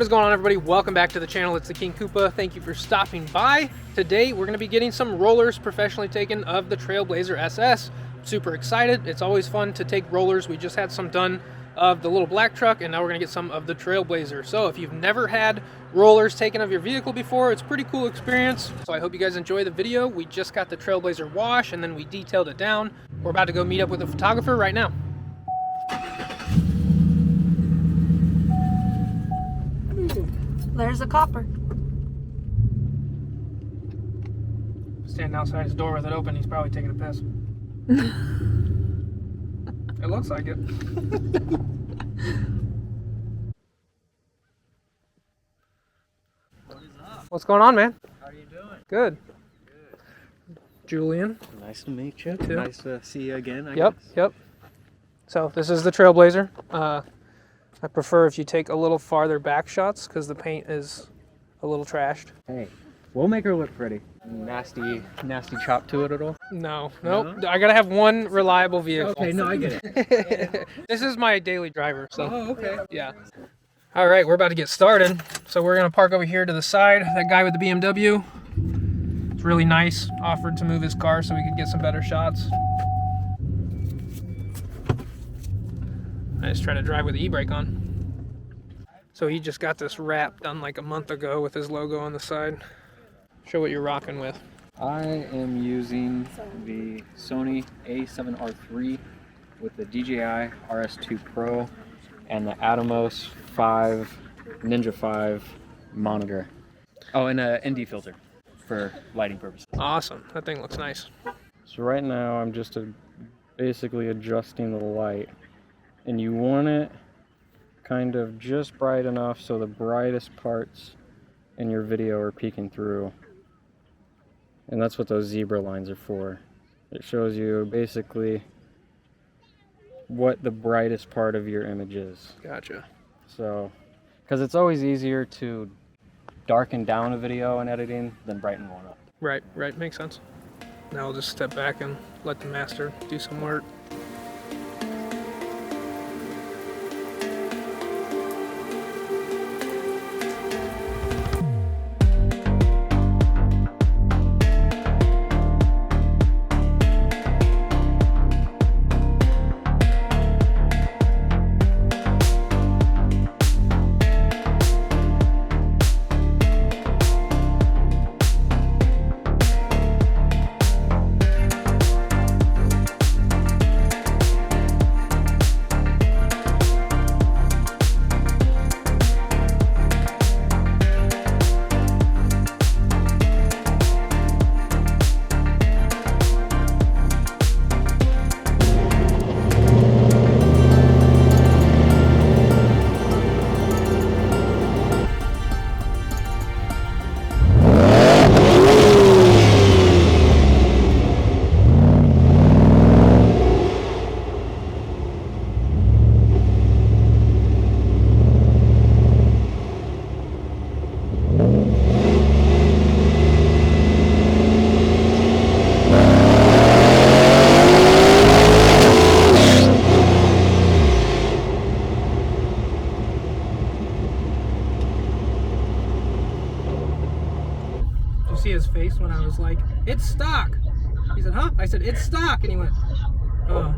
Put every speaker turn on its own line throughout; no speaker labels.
is going on, everybody? Welcome back to the channel. It's the King Koopa. Thank you for stopping by. Today we're going to be getting some rollers professionally taken of the Trailblazer SS. Super excited. It's always fun to take rollers. We just had some done of the little black truck, and now we're going to get some of the Trailblazer. So if you've never had rollers taken of your vehicle before, it's a pretty cool experience. So I hope you guys enjoy the video. We just got the Trailblazer wash and then we detailed it down. We're about to go meet up with a photographer right now.
There's a copper.
Standing outside his door with it open, he's probably taking a piss. It looks like it.
What is up?
What's going on, man?
How are you doing?
Good.
Good.
Julian.
Nice to meet you.
Too.
Nice to see you again, I
Yep,
guess.
yep. So this is the Trailblazer. I prefer if you take a little farther back shots because the paint is a little trashed.
Hey, we'll make her look pretty. Nasty chop to it at all?
No, nope. I gotta have one reliable vehicle.
Okay, no, I get it.
This is my daily driver, so.
Oh, okay.
Yeah. All right, we're about to get started. So we're gonna park over here to the side. That guy with the BMW, it's really nice. Offered to move his car so we could get some better shots. I just try to drive with the e-brake on. So he just got this wrap done like a month ago with his logo on the side. Show what you're rocking with.
I am using the Sony A7R III with the DJI RS2 Pro and the Atomos 5 Ninja 5 monitor. Oh, and an ND filter for lighting purposes.
Awesome, that thing looks nice.
So right now I'm just basically adjusting the light, and you want it kind of just bright enough so the brightest parts in your video are peeking through. And that's what those zebra lines are for. It shows you basically what the brightest part of your image is.
Gotcha.
So, because it's always easier to darken down a video in editing than brighten one up.
Right, makes sense. Now I'll just step back and let the master do some work. See his face when I was like, "It's stock." He said, "Huh?" I said, "It's stock," and he went, "Oh."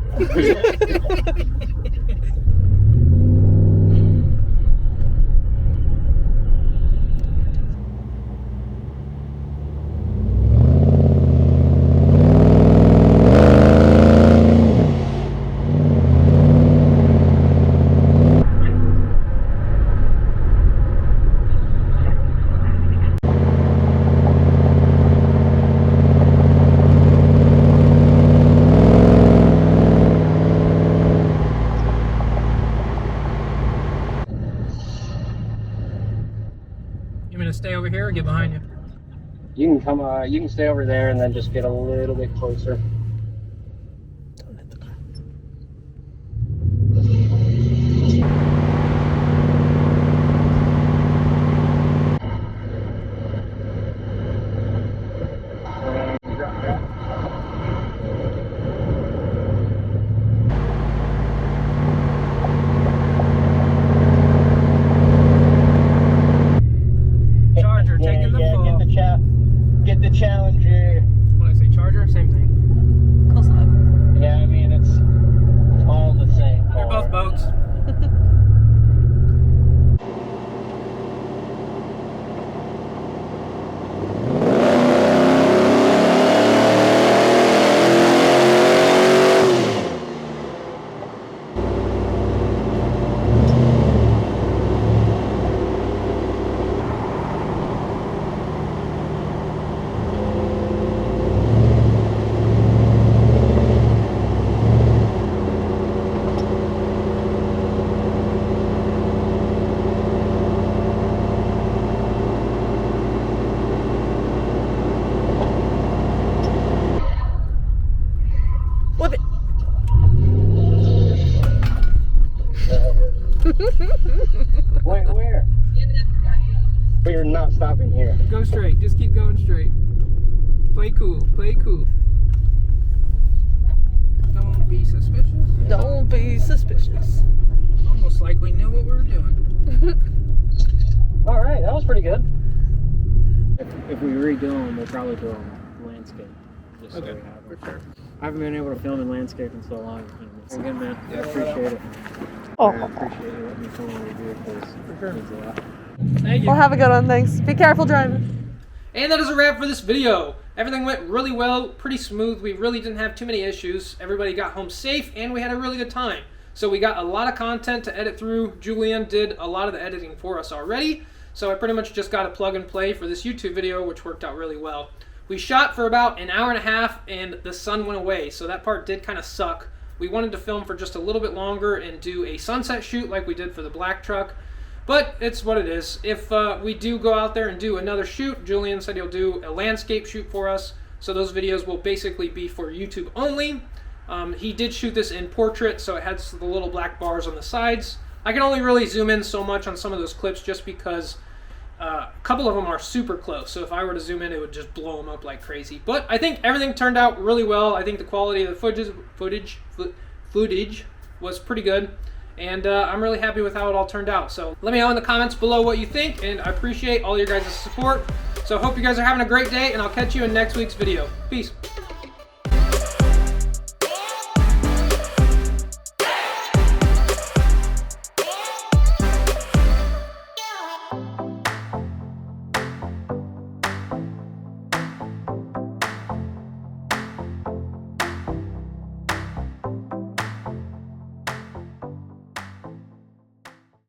Stay over here or get behind you?
You can come, you can stay over there and then just get a little bit closer. Wait, where? We're not stopping here.
Go straight. Just keep going straight. Play cool. Play cool. Don't be suspicious.
Don't be suspicious.
Almost like we knew what we were doing.
All right, that was pretty good. If we redo them, we'll probably do them landscape. Just so we have them.
For sure.
I haven't been able to film in landscape in so long. Very good, man. I appreciate it.
Oh.
I appreciate you letting me film your vehicles.
sure.
It means a lot.
Thank you.
Well, have a good one. Thanks. Be careful driving.
And that is a wrap for this video. Everything went really well, pretty smooth. We really didn't have too many issues. Everybody got home safe, and we had a really good time. So we got a lot of content to edit through. Julian did a lot of the editing for us already. So I pretty much just got a plug and play for this YouTube video, which worked out really well. We shot for about an hour and a half, and the sun went away, so that part did kind of suck. We wanted to film for just a little bit longer and do a sunset shoot like we did for the black truck. But it's what it is. If we do go out there and do another shoot, Julian said he'll do a landscape shoot for us. So those videos will basically be for YouTube only. He did shoot this in portrait, so it has the little black bars on the sides. I can only really zoom in so much on some of those clips just because a couple of them are super close. So if I were to zoom in, it would just blow them up like crazy. But I think everything turned out really well. I think the quality of the footage was pretty good. And I'm really happy with how it all turned out. So let me know in the comments below what you think, and I appreciate all your guys' support. So I hope you guys are having a great day, and I'll catch you in next week's video. Peace.